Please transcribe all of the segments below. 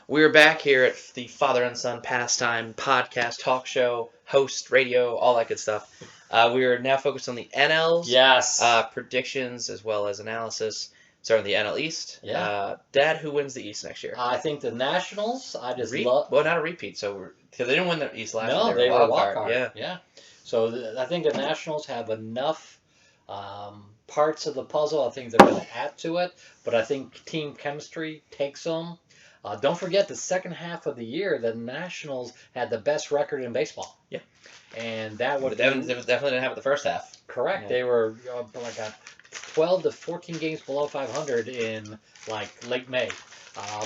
We're back here at the Father and Son Pastime podcast, talk show, host, radio, all that good stuff. We are now focused on the NLs, Yes. predictions, as well as analysis. Starting with the NL East. Yeah. Dad, who wins the East next year? I think the Nationals, I just Well, love. not a repeat, because they didn't win the East last year. No, They were a wild card. card. Yeah. So I think the Nationals have enough parts of the puzzle. I think they're going to add to it, but I think team chemistry takes them. Don't forget the second half of the year, the Nationals had the best record in baseball. Yeah. And that would They definitely didn't have it the first half. Correct. Yeah. They were like 12 to 14 games below 500 in like late May.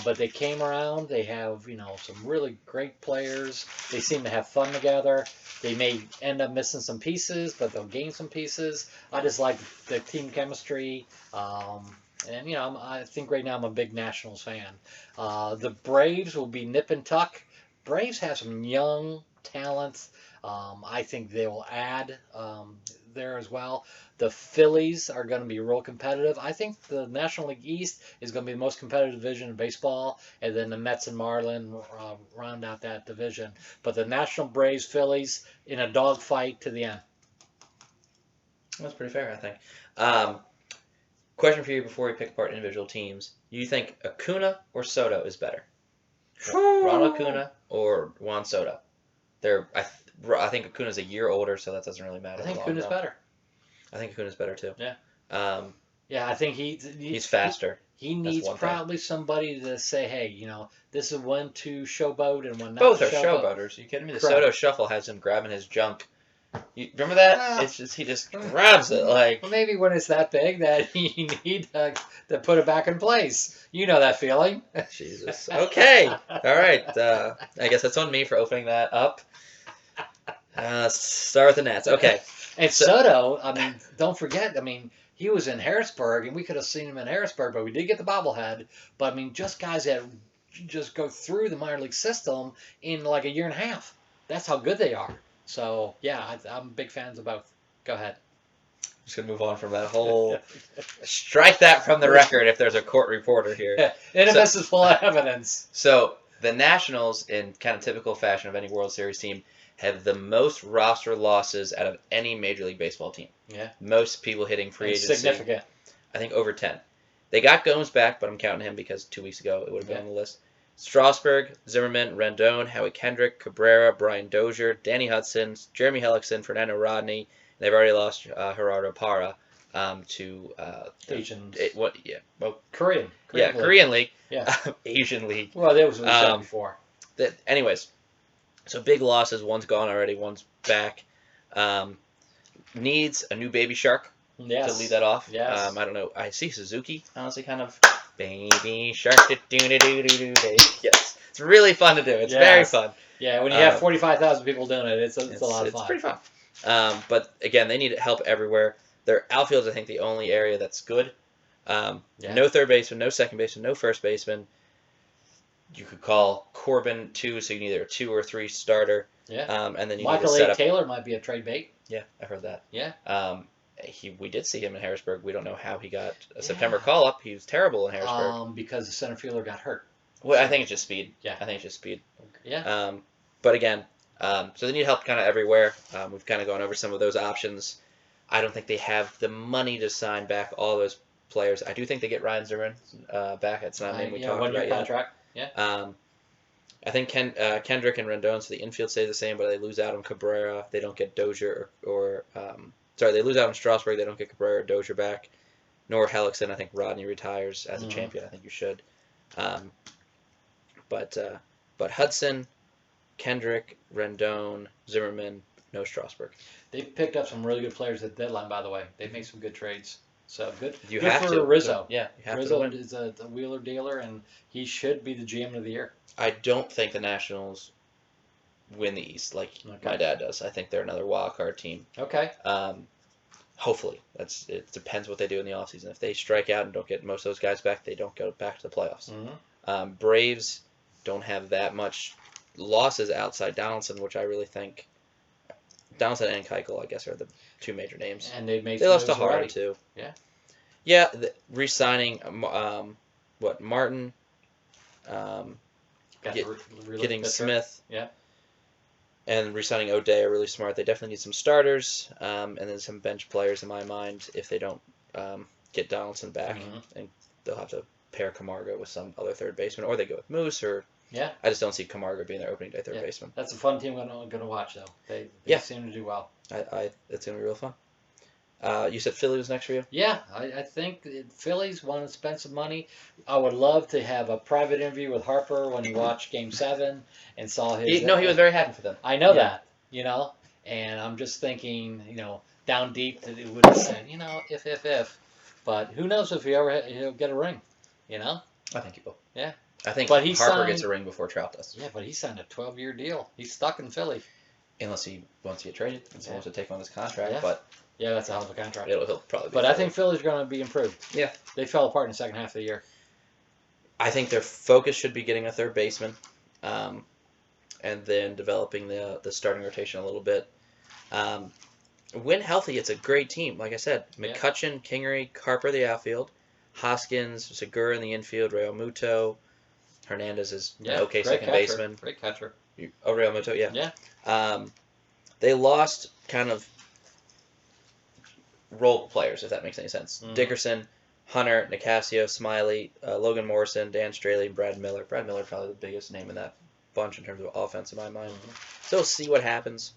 But they came around. They have, some really great players. They seem to have fun together. They may end up missing some pieces, but they'll gain some pieces. I just like the team chemistry. And I think right now I'm a big Nationals fan. The Braves will be nip and tuck. Braves have some young talent. I think they will add there as well. The Phillies are going to be real competitive. I think the National League East is going to be the most competitive division in baseball, and then the Mets and Marlins round out that division. But the National Braves, Phillies in a dogfight to the end. That's pretty fair, I think. Question for you before we pick apart individual teams. You think Acuna or Soto is better? Ronald Acuna or Juan Soto? I think Acuna's a year older, so that doesn't really matter. I think Acuna's better. I think Acuna's better too. Yeah. Yeah, I think he's faster. He needs probably somebody to say, hey, this is when to showboat and when not Both to are showboaters. Are you kidding me? The Correct. Soto shuffle has him grabbing his junk. You remember that? It's just he just grabs it like. Well, maybe when it's that big that you need to put it back in place. You know that feeling. Jesus. Okay. All right. I guess that's on me for opening that up. Let's start with the Nats. Okay. And Soto, don't forget, he was in Harrisburg, and we could have seen him in Harrisburg, but we did get the bobblehead. But, just guys that just go through the minor league system in like a year and a half. That's how good they are. So, yeah, I'm big fans of both. Go ahead. I'm just going to move on from that whole... Strike that from the record if there's a court reporter here. This is full of evidence. So, the Nationals, in kind of typical fashion of any World Series team, have the most roster losses out of any Major League Baseball team. Yeah. Most people hitting free agency. Significant. I think over 10. They got Gomes back, but I'm counting him because 2 weeks ago it would have been on the list. Strasburg, Zimmerman, Rendon, Howie Kendrick, Cabrera, Brian Dozier, Danny Hudson, Jeremy Hellickson, Fernando Rodney. And they've already lost Gerardo Parra to Asian. Korean. Yeah, Korean League. Yeah. Asian League. Well, that was what we said before. Anyways, so big losses. One's gone already. One's back. Needs a new Baby Shark to lead that off. Yes. I don't know. I see Suzuki, honestly, kind of Baby Shark. Yes. It's really fun to do. It's very fun. Yeah, when you have 45,000 people doing it, it's a lot of fun. It's pretty fun. But again, they need help everywhere. Their outfield's, I think, the only area that's good. No third baseman, no second baseman, no first baseman. You could call Corbin 2, so you need either a 2 or 3 starter. Yeah. And then you Michael need to set A. up... Taylor might be a trade bait. Yeah, I've heard that. Yeah. We did see him in Harrisburg. We don't know how he got a September call-up. He was terrible in Harrisburg. Because the center fielder got hurt. Well, I think it's just speed. Yeah. I think it's just speed. Yeah. But again, so they need help kind of everywhere. We've kind of gone over some of those options. I don't think they have the money to sign back all those players. I do think they get Ryan Zimmerman back. It's not a name we talked about yet. Contract. Yeah. I think Kendrick and Rendon, so the infield stays the same, but they lose out on Cabrera. They don't get Dozier they lose out on Strasburg. They don't get Cabrera or Dozier back, nor Hellickson. I think Rodney retires as a champion. I think you should. But Hudson, Kendrick, Rendon, Zimmerman, no Strasburg. They've picked up some really good players at the deadline, by the way. They've made some good trades. So good. You good have for to. Rizzo. Yeah, you have Rizzo to. is a wheeler dealer, and he should be the GM of the year. I don't think the Nationals win the East like my dad does. I think they're another wild card team. Okay. Hopefully. It depends what they do in the offseason. If they strike out and don't get most of those guys back, they don't go back to the playoffs. Mm-hmm. Braves don't have that much losses outside Donaldson, which I really think Donaldson and Keuchel, I guess, are the two major names. And they lost to Hara too. Yeah. Yeah, re-signing Martin, getting Smith. Yeah. And re-signing O'Day are really smart. They definitely need some starters, and then some bench players in my mind if they don't get Donaldson back, and they'll have to pair Camargo with some other third baseman, or they go with Moose, or I just don't see Camargo being their opening day third baseman. That's a fun team going to watch though. They seem to do well. It's gonna be real fun. You said Philly was next for you? Yeah, I think the Phillies want to spend some money. I would love to have a private interview with Harper when he watched Game 7 and saw his. He was very happy for them. I know that, and I'm just thinking, down deep that it would have said, if. But who knows if he'll get a ring, I think he will. Yeah. I think Harper gets a ring before Trout does. Yeah, but he signed a 12-year deal. He's stuck in Philly. Unless he wants to get traded and someone wants to take on this contract, but... Yeah, that's a hell of a contract. He'll probably be. But I think Philly's going to be improved. Yeah. They fell apart in the second half of the year. I think their focus should be getting a third baseman, and then developing the starting rotation a little bit. When healthy, it's a great team. Like I said, McCutchen, Kingery, Harper the outfield, Hoskins, Segura in the infield, Real Muto, Hernandez is an okay second baseman. Great catcher. Real Muto, yeah. Yeah. They lost kind of role players, if that makes any sense. Dickerson, Hunter, Nicasio, Smiley, Logan Morrison, Dan Straley, and Brad Miller. Brad Miller probably the biggest name in that bunch in terms of offense in my mind. So we'll see what happens.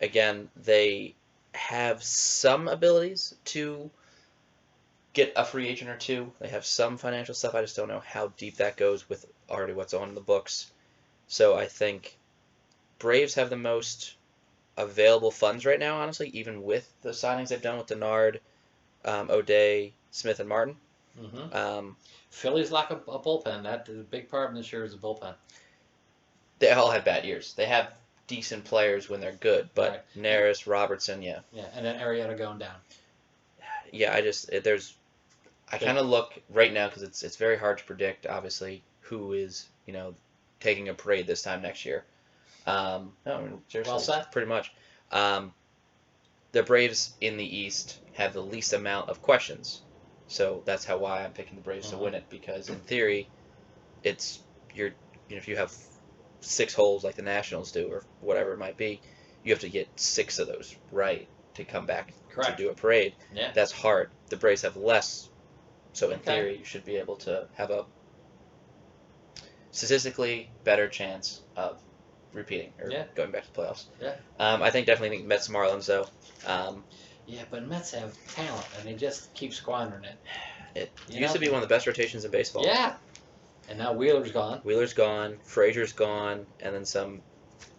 Again, they have some abilities to get a free agent or two. They have some financial stuff. I just don't know how deep that goes with already what's on the books. So I think Braves have the most available funds right now, honestly, even with the signings they've done with Denard, O'Day, Smith, and Martin. Phillies lack a bullpen. That is a big part of this year is a bullpen. They all have bad years. They have decent players when they're good, but Neris, Robertson, Yeah, and then Arrieta going down. Yeah, I kind of look right now because it's very hard to predict, obviously, who is, taking a parade this time next year. No, I mean, seriously, well said. Pretty much. The Braves in the East have the least amount of questions, so that's why I'm picking the Braves to win it. Because in theory, if you have 6 holes like the Nationals do or whatever it might be, you have to get 6 of those right to come back to do a parade. Yeah, that's hard. The Braves have less, so in theory, you should be able to have a statistically better chance of repeating or going back to the playoffs. Yeah. I definitely think Mets Marlins though. Yeah, but Mets have talent and they just keep squandering it. It used to be one of the best rotations in baseball. Yeah. And now Wheeler's gone. Frazier's gone, and then some,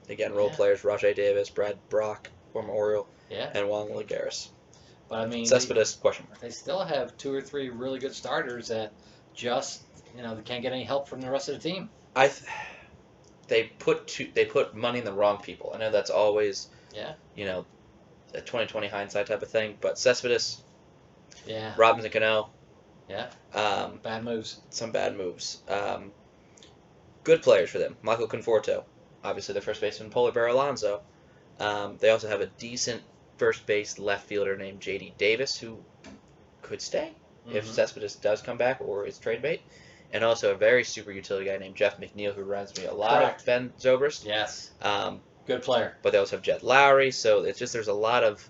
again, role players: Rajai Davis, Brad Brock, former Oriole, and Juan Lagares. But I mean, Cespedes, question mark. They still have 2 or 3 really good starters that just they can't get any help from the rest of the team. They put money in the wrong people. I know that's always a 20/20 hindsight type of thing, but Cespedes, Robinson Cano, bad moves. Some bad moves. Good players for them. Michael Conforto, obviously their first baseman. Polar Bear Alonso. They also have a decent first base left fielder named J.D. Davis who could stay if Cespedes does come back or is trade bait. And also a very super utility guy named Jeff McNeil who reminds me a lot of Ben Zobrist. Yes. Good player. But they also have Jet Lowry, so it's just there's a lot of...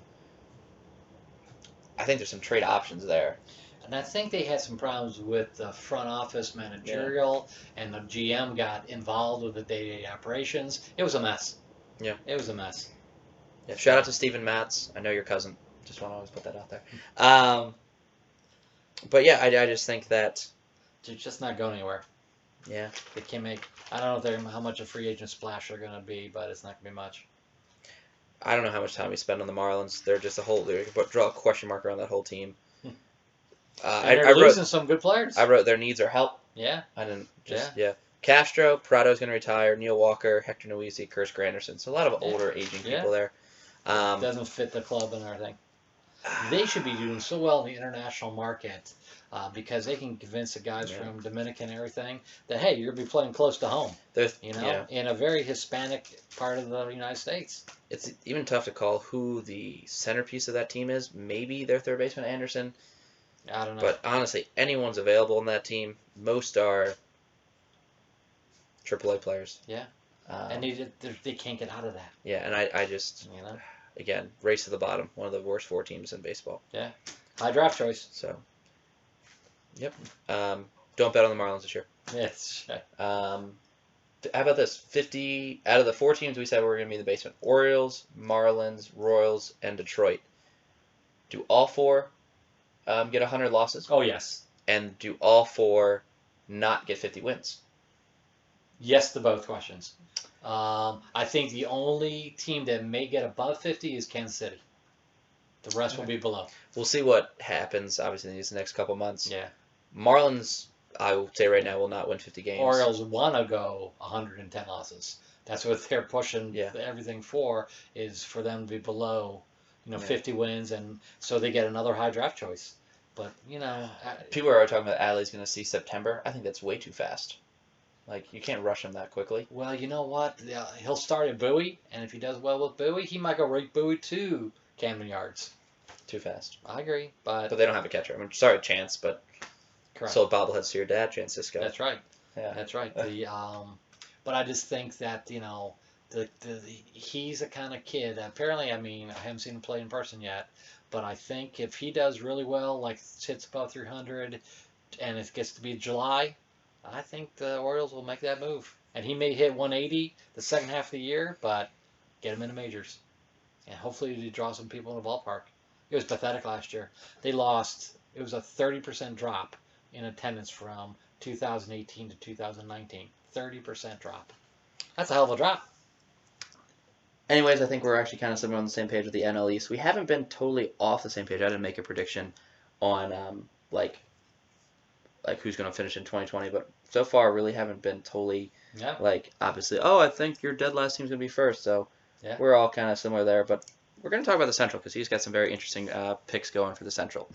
I think there's some trade options there. And I think they had some problems with the front office managerial, and the GM got involved with the day-to-day operations. It was a mess. Yeah. It was a mess. Yeah. Shout out to Steven Matz. I know your cousin. Just want to always put that out there. But yeah, I just think that... They're just not going anywhere. Yeah. They can't make... I don't know how much a free agent splash they're going to be, but it's not going to be much. I don't know how much time we spend on the Marlins. They're just they draw a question mark around that whole team. They're losing some good players. I wrote their needs are help. Yeah. I didn't Castro, Prado's going to retire, Neil Walker, Hector Noesi, Kurz Granderson. So a lot of older, aging people there. Doesn't fit the club and everything. They should be doing so well in the international market because they can convince the guys from Dominican and everything that, hey, you're going to be playing close to home. In a very Hispanic part of the United States. It's even tough to call who the centerpiece of that team is. Maybe their third baseman, Anderson. I don't know. But honestly, anyone's available on that team. Most are AAA players. Yeah. And they can't get out of that. Yeah, and I just, again, race to the bottom. One of the worst 4 teams in baseball. Yeah. High draft choice. So, yep. Don't bet on the Marlins this year. Yes. How about this? 50 out of the 4 teams we said were going to be in the basement: Orioles, Marlins, Royals, and Detroit. Do all 4 get 100 losses? Oh, yes. And do all 4 not get 50 wins? Yes to both questions. I think the only team that may get above 50 is Kansas City. The rest will be below. We'll see what happens, obviously, in these next couple months. Yeah. Marlins, I will say right now, will not win 50 games. Orioles want to go 110 losses. That's what they're pushing everything for, is for them to be below, 50 wins, and so they get another high draft choice. But, people are talking about Adley's going to see September. I think that's way too fast. Like, you can't rush him that quickly. Well, you know what? He'll start at Bowie, and if he does well with Bowie, he might go right Bowie to Camden Yards. Too fast. I agree, but they don't have a catcher. I'm sorry, Chance, but correct. Sold bobbleheads to your dad, Chance Cisco. That's right. Yeah. That's right. But I just think that he's a kind of kid. Apparently, I haven't seen him play in person yet, but I think if he does really well, like hits above 300, and it gets to be July, I think the Orioles will make that move. And he may hit 180 the second half of the year, but get him in the majors. And hopefully he draws some people in the ballpark. It was pathetic last year. They lost. It was a 30% drop in attendance from 2018 to 2019. 30% drop. That's a hell of a drop. Anyways, I think we're actually kind of similar on the same page with the NL East. We haven't been totally off the same page. I didn't make a prediction on like who's going to finish in 2020, but so far really haven't been totally obviously, I think your dead last team's going to be first. So we're all kind of similar there, but we're going to talk about the Central because he's got some very interesting picks going for the Central.